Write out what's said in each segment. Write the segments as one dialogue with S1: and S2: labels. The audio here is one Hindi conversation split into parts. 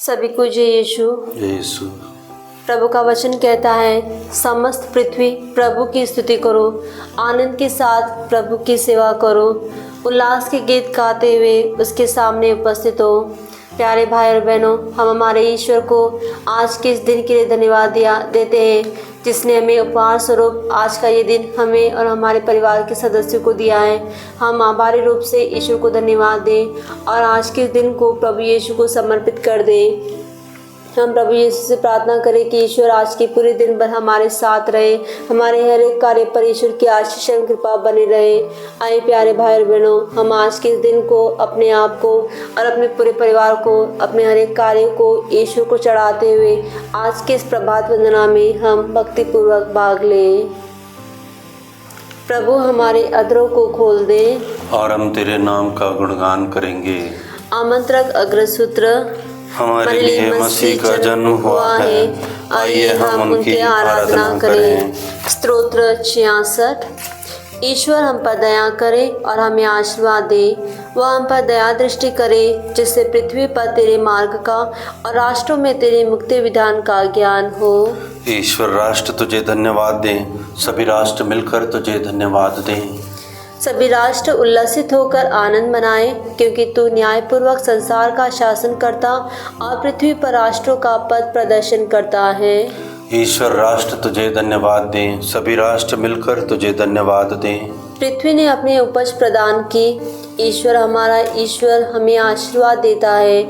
S1: सभी को जय यीशु।
S2: यीशु।
S1: प्रभु का वचन कहता है, समस्त पृथ्वी प्रभु की स्तुति करो, आनंद के साथ प्रभु की सेवा करो, उल्लास के गीत गाते हुए उसके सामने उपस्थित हो। प्यारे भाई और बहनों, हम हमारे ईश्वर को आज के इस दिन के लिए धन्यवाद देते हैं, जिसने हमें उपहार स्वरूप आज का ये दिन हमें और हमारे परिवार के सदस्यों को दिया है। हम आभारी रूप से ईश्वर को धन्यवाद दें और आज के इस दिन को प्रभु यीशु को समर्पित कर दें। हम प्रभु यीशु से प्रार्थना करें कि ईश्वर आज के पूरे दिन भर हमारे साथ रहे, हमारे हर एक कार्य पर ईश्वर की आशीष एवं कृपा बनी रहे। आए प्यारे भाई और बहनों, हम आज के इस दिन को, अपने आप को और अपने पूरे परिवार को, अपने हर एक कार्य को ईश्वर को चढ़ाते हुए आज के इस प्रभात वंदना में हम भक्तिपूर्वक भाग लें। प्रभु हमारे अधरों को खोल दे
S2: और हम तेरे नाम का गुणगान करेंगे।
S1: आमंत्रक अग्रसूत्र।
S2: हमारे लिए मसीह का जन्म हुआ है, आइए हम उनकी आराधना करें।
S1: स्तोत्र 66। ईश्वर हम पर दया करे और हमें आशीर्वाद दे। वह हम पर दया दृष्टि करे, जिससे पृथ्वी पर तेरे मार्ग का और राष्ट्रों में तेरे मुक्ति विधान का ज्ञान हो।
S2: ईश्वर राष्ट्र तुझे धन्यवाद दें, सभी राष्ट्र मिलकर तुझे धन्यवाद दें।
S1: सभी राष्ट्र उल्लसित होकर आनंद मनाएं, क्योंकि तू न्यायपूर्वक संसार का शासन करता और पृथ्वी पर राष्ट्रों का पथ प्रदर्शन करता है।
S2: ईश्वर राष्ट्र तुझे धन्यवाद दें, सभी राष्ट्र मिलकर तुझे धन्यवाद दें।
S1: पृथ्वी ने अपनी उपज प्रदान की। ईश्वर हमारा ईश्वर हमें आशीर्वाद देता है।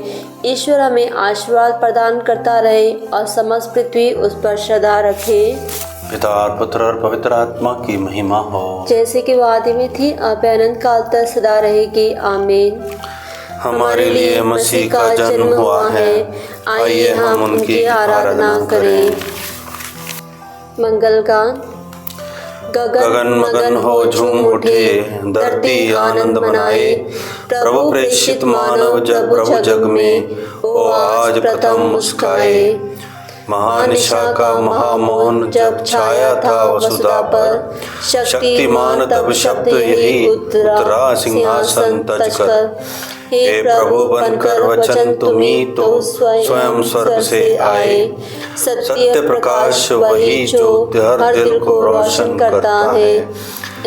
S1: ईश्वर हमें आशीर्वाद प्रदान करता रहे और समस्त पृथ्वी उस पर श्रद्धा रखे।
S2: पिता और पुत्र और पवित्र आत्मा की महिमा हो,
S1: जैसे कि वो आदि में थी, अब अनंत काल तक सदा रहेगी। आमीन।
S2: हमारे लिए मसीह का जन्म हुआ है, आइए हम उनकी आराधना करें।
S1: मंगल गान।
S2: गगन मगन हो झूम उठे, धरती आनंद मनाए। प्रभु प्रेषित मानव जब प्रभु जग में, ओ आज प्रथम मुस्काए। महानिशा का महामौन जब छाया था वसुधा पर, शक्तिमान तब शब्द यही उतरा सिंहासन तजकर। हे प्रभु बनकर वचन तुम्ही तो स्वयं स्वर्ग से आए। सत्य प्रकाश वही जो हर दिल को रोशन करता है।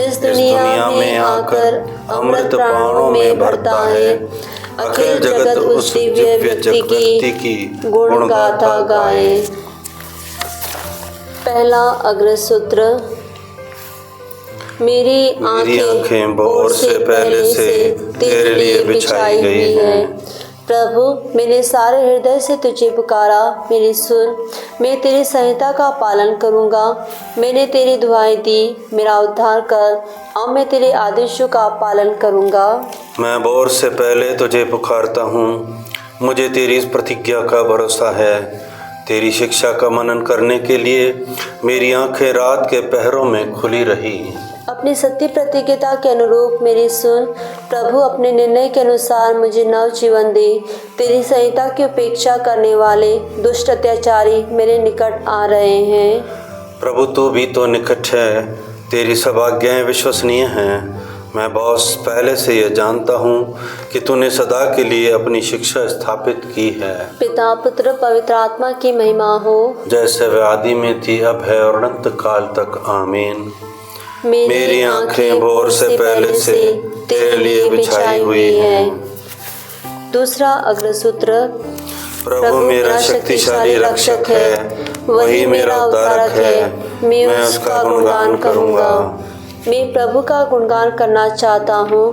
S2: इस दुनिया में आकर अमृत प्राणों में भरता है। अखिल जगत उस दिव्य व्यक्ति की गुण गाथा गाए। पहला अग्रसूत्र। मेरी आंखें भोर से पहले से तेरे लिए बिछाई गई है। प्रभु, मैंने सारे हृदय से तुझे पुकारा, मेरी सुन। मैं तेरी संहिता का पालन करूंगा। मैंने तेरी दुआएं दी, मेरा उद्धार कर, और मैं तेरे आदेशों का पालन करूंगा। मैं भोर से पहले तुझे पुकारता हूँ, मुझे तेरी इस प्रतिज्ञा का भरोसा है। तेरी शिक्षा का मनन करने के लिए मेरी आंखें रात के पहरों में खुली रही।
S1: अपनी सत्य प्रतिज्ञा के अनुरूप मेरी सुन। प्रभु, अपने निर्णय के अनुसार मुझे नव जीवन दे। तेरी संहिता की उपेक्षा करने वाले दुष्ट अत्याचारी मेरे निकट आ रहे हैं।
S2: प्रभु, तू भी तो निकट है, तेरी सब आज्ञाएं विश्वसनीय हैं। मैं बहुत पहले से यह जानता हूँ कि तूने सदा के लिए अपनी शिक्षा स्थापित की है। पिता
S1: पुत्र पवित्र आत्मा की महिमा हो,
S2: जैसे वह आदि में थी, अब है और अनंत काल तक। आमीन। मेरी आंखें भोर से पहले से तेरे लिए बिछाई हुई हैं।
S1: दूसरा अग्रसूत्र।
S2: प्रभु मेरा शक्तिशाली रक्षक है, वही मेरा उद्धारक है, मैं उसका गुणगान करूँगा।
S1: मैं प्रभु का गुणगान करना चाहता हूँ।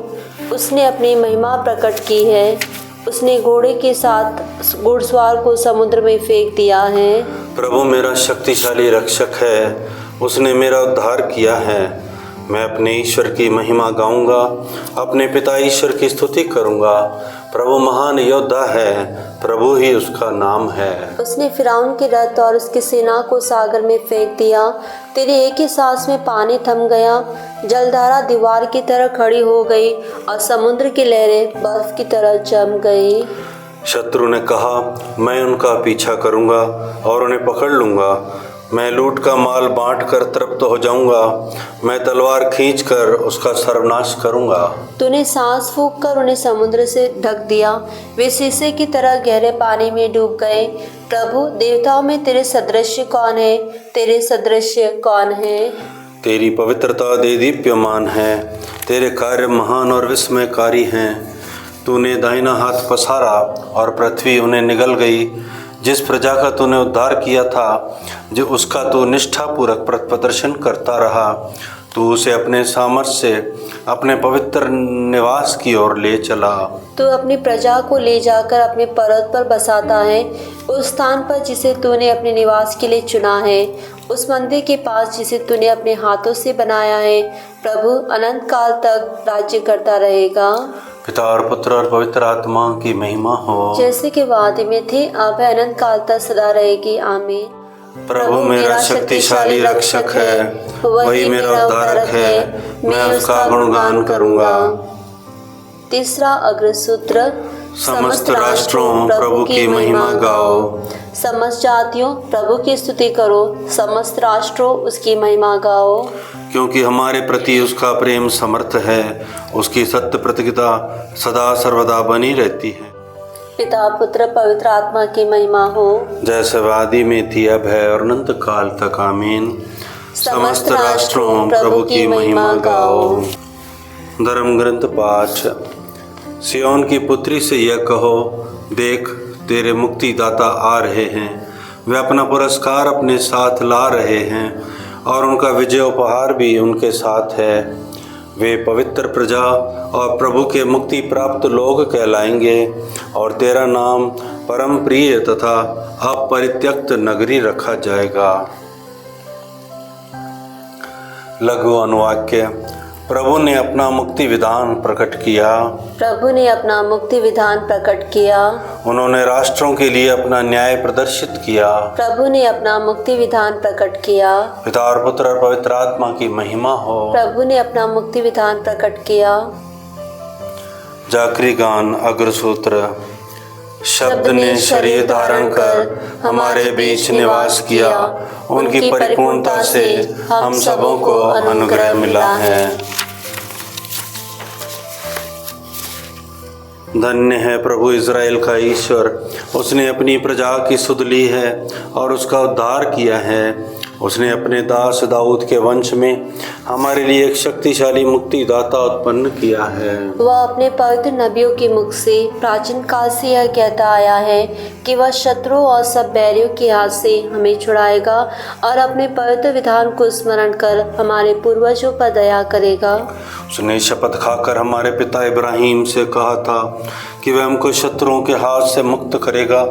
S1: उसने अपनी महिमा प्रकट की है। उसने घोड़े के साथ घुड़सवार को समुद्र में फेंक दिया है।
S2: प्रभु मेरा शक्तिशाली रक्षक है, उसने मेरा उद्धार किया है। मैं अपने ईश्वर की महिमा गाऊंगा, अपने पिता ईश्वर की स्तुति करूंगा। प्रभु महान योद्धा है, प्रभु ही उसका नाम है। उसने
S1: फिरौन के रथ और उसकी सेना को सागर में फेंक दिया। तेरी एक ही सांस में पानी थम गया। जलधारा दीवार की तरह खड़ी हो गई और समुद्र की लहरें बर्फ की तरह जम गई।
S2: शत्रु ने कहा, मैं उनका पीछा करूंगा और उन्हें पकड़ लूंगा। मैं लूट का माल बांट कर तृप्त हो जाऊंगा, मैं तलवार खींच कर उसका सर्वनाश करूंगा।
S1: तूने सांस फूंक कर उन्हें समुद्र से ढक दिया, वे शीशे की तरह गहरे पानी में डूब गए। प्रभु, देवताओं में तेरे सदृश कौन है? तेरे सदृश कौन है?
S2: तेरी पवित्रता देदीप्यमान है, तेरे कार्य महान और विस्मयकारी हैं। तूने दाहिना हाथ पसारा और पृथ्वी उन्हें निगल गई। जिस प्रजा का तूने उद्धार किया था, जो उसका तू निष्ठापूर्वक प्रदर्शन करता रहा, तू उसे अपने सामर्थ्य से अपने पवित्र निवास की ओर ले चला।
S1: तू अपनी प्रजा को ले जाकर अपने पर्वत पर बसाता है, उस स्थान पर जिसे तूने अपने निवास के लिए चुना है, उस मंदिर के पास जिसे तूने अपने हाथों से बनाया है। प्रभु अनंत काल तक राज्य करता रहेगा।
S2: पिता और पुत्र और पवित्र आत्मा की महिमा हो,
S1: जैसे कि वादे में थे, अब है, अनंत काल तक सदा रहेगी। आमीन।
S2: प्रभु मेरा शक्तिशाली रक्षक है, वही मेरा उद्धारक है, मैं उसका गुणगान करूंगा।
S1: तीसरा अग्रसूत्र,
S2: समस्त राष्ट्रों प्रभु की महिमा गाओ।
S1: समस्त जातियों प्रभु की स्तुति करो, समस्त राष्ट्रों उसकी महिमा गाओ।
S2: क्योंकि हमारे प्रति उसका प्रेम समर्थ है, उसकी सत्य प्रतिज्ञा सदा सर्वदा बनी रहती है।
S1: पिता पुत्र पवित्र आत्मा की महिमा हो,
S2: जैसे वादी में थी, अब है और अनंत काल तक। आमीन। समस्त राष्ट्रों प्रभु की महिमा गाओ। धर्म ग्रंथ पाठ। सियोन की पुत्री से यह कहो, देख तेरे मुक्तिदाता आ रहे हैं, वे अपना पुरस्कार अपने साथ ला रहे हैं और उनका विजय उपहार भी उनके साथ है। वे पवित्र प्रजा और प्रभु के मुक्ति प्राप्त लोग कहलाएंगे और तेरा नाम परम प्रिय तथा अपरित्यक्त नगरी रखा जाएगा। लघु अनुवाक्य। प्रभु ने अपना मुक्ति विधान प्रकट किया।
S1: प्रभु ने अपना मुक्ति विधान प्रकट किया।
S2: उन्होंने राष्ट्रों के लिए अपना न्याय प्रदर्शित किया।
S1: प्रभु ने अपना मुक्ति विधान प्रकट किया।
S2: पिता और पुत्र और पवित्र आत्मा की महिमा हो।
S1: प्रभु ने अपना मुक्ति विधान प्रकट किया।
S2: जाकरी गान अग्रसूत्र। शब्द ने शरीर धारण कर हमारे बीच निवास किया, उनकी परिपूर्णता से हम सबों को अनुग्रह मिला है। धन्य है प्रभु इज़राइल का ईश्वर, उसने अपनी प्रजा की सुध ली है और उसका उद्धार किया है। उसने अपने दास दाऊद के वंश में हमारे लिए एक शक्तिशाली मुक्तिदाता उत्पन्न किया है।
S1: वह अपने पवित्र नबियों के मुख से प्राचीन काल से यह कहता आया है कि वह शत्रुओं और सब बैरियों के हाथ से हमें छुड़ाएगा और अपने पवित्र विधान को स्मरण कर हमारे पूर्वजों पर दया करेगा।
S2: उसने शपथ खाकर हमारे पिता इब्राहिम से कहा था कि वह हमको शत्रुओं के हाथ से मुक्त करेगा,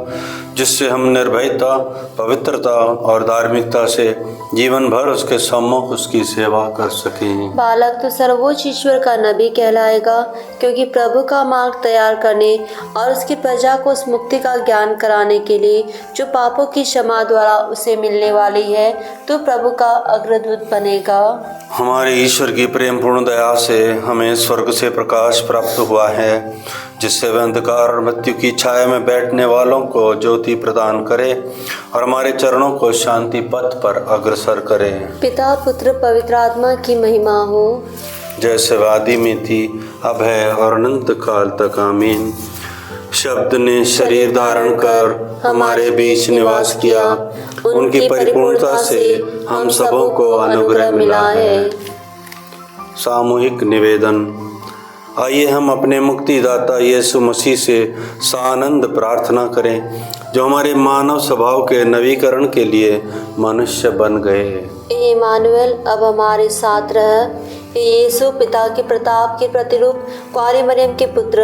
S2: जिससे हम निर्भयता, पवित्रता और धार्मिकता से जीवन भर उसके सम्मुख उसकी सेवा कर सकें। बालक
S1: तो सर्वोच्च ईश्वर का नबी कहलाएगा, क्योंकि प्रभु का मार्ग तैयार करने और उसकी प्रजा को उस मुक्ति का ज्ञान कराने के लिए जो पापों की क्षमा द्वारा उसे मिलने वाली है, तो प्रभु का अग्रदूत बनेगा।
S2: हमारे ईश्वर की प्रेम पूर्ण दया से हमें स्वर्ग से प्रकाश प्राप्त हुआ है, जिससे वह अंधकार और मृत्यु की छाया में बैठने वालों को ज्योति प्रदान करे और हमारे चरणों को शांति पथ पर अग्रसर करे।
S1: पिता पुत्र पवित्र आत्मा की महिमा हो,
S2: जैसे वादी में थी, अब है और अनंत काल तक। आमीन। शब्द ने शरीर धारण कर हमारे बीच निवास किया, उनकी परिपूर्णता से हम सबों को अनुग्रह मिला है। सामूहिक निवेदन। आइए हम अपने मुक्तिदाता यीशु मसीह से सानंद प्रार्थना करें, जो हमारे मानव स्वभाव के नवीकरण के लिए मनुष्य बन गए।
S1: इमानुएल अब हमारे साथ रह। यीशु पिता के प्रताप के प्रतिरूप कुंवारी मरियम के पुत्र,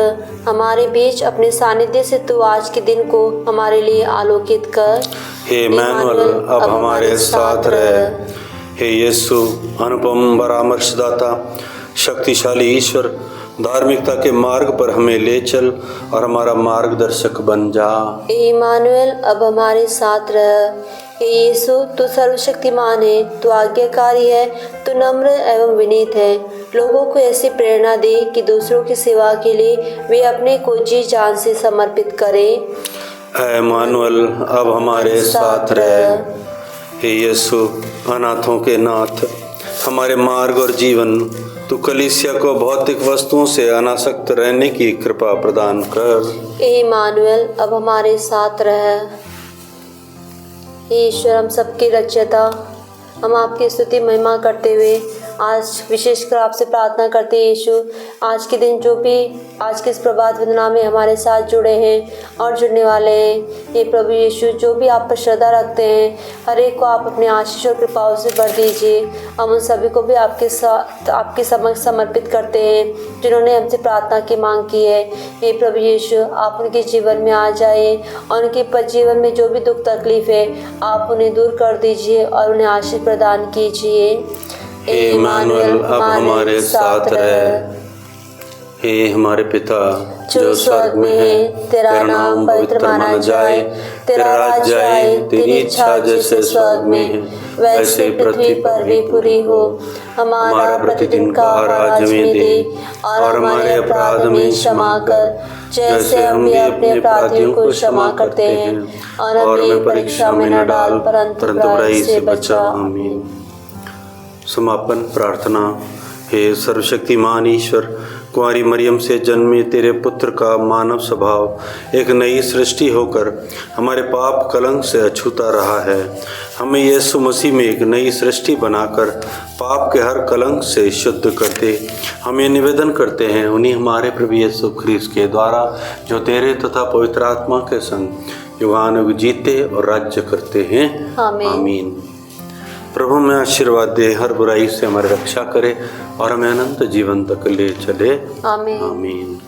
S1: हमारे बीच अपने सानिध्य से तू आज के दिन को हमारे लिए आलोकित कर।
S2: हे इमानुएल अब हमारे साथ रह। हे यीशु अनुपम परामर्शदाता, शक्तिशाली ईश्वर, धार्मिकता के मार्ग पर हमें ले चल और हमारा मार्गदर्शक बन जा।
S1: इमानुएल अब हमारे साथ रह। हे यीशु तू सर्वशक्तिमान है, तू आज्ञाकारी है, तू नम्र एवं विनीत है। लोगों को ऐसी प्रेरणा दे कि दूसरों की सेवा के लिए वे अपने को जी जान से समर्पित करें।
S2: इमानुएल अब हमारे साथ रह। हे यीशु अनाथों के नाथ, हमारे मार्ग और जीवन तू कलीसिया को भौतिक वस्तुओं से अनासक्त रहने की कृपा प्रदान कर।
S1: हे इमानुएल अब हमारे साथ रह। हे ईश्वर हम सबके रचयिता, हम आपकी स्तुति महिमा करते हुए आज विशेषकर आपसे प्रार्थना करते हैं यीशु, आज के दिन जो भी आज के इस प्रभात वंदना में हमारे साथ जुड़े हैं और जुड़ने वाले हैं, ये प्रभु यीशु जो भी आप पर श्रद्धा रखते हैं हर एक को आप अपने आशीष और कृपाओं से भर दीजिए। हम उन सभी को भी आपके साथ आपके समक्ष समर्पित करते हैं जिन्होंने हमसे प्रार्थना की मांग की है। ये प्रभु यीशु आप उनके जीवन में आ जाए और उनके जीवन में जो भी दुख तकलीफ है आप उन्हें दूर कर दीजिए और उन्हें आशीष प्रदान कीजिए।
S2: हे इमानुएल अब हमारे साथ रह। हे हमारे पिता जो स्वर्ग में है, तेरा नाम पवित्र माना जाए, तेरा राज्य आए, तेरी इच्छा जैसे स्वर्ग में है वैसे पृथ्वी पर भी पूरी हो। हमारा प्रतिदिन का आहार हमें दे और हमारे अपराध हमें क्षमा कर जैसे हम भी अपने अपराधियों को क्षमा करते हैं, और हमें परीक्षा में न डाल परंतु बुराई से बचा। आमीन। समापन प्रार्थना। हे सर्वशक्तिमान ईश्वर, कुंवारी मरियम से जन्मे तेरे पुत्र का मानव स्वभाव एक नई सृष्टि होकर हमारे पाप कलंक से अछूता रहा है। हमें यीशु मसीह में एक नई सृष्टि बनाकर पाप के हर कलंक से शुद्ध कर दे। हम ये निवेदन करते हैं उन्हीं हमारे प्रभु यीशु ख्रीस्त के द्वारा, जो तेरे तथा पवित्र आत्मा के संग युगानुयुग जीते और राज्य करते हैं। आमीन। प्रभु हमें आशीर्वाद दे, हर बुराई से हमारी रक्षा करे और हमें अनंत जीवन तक ले चले। आमीन।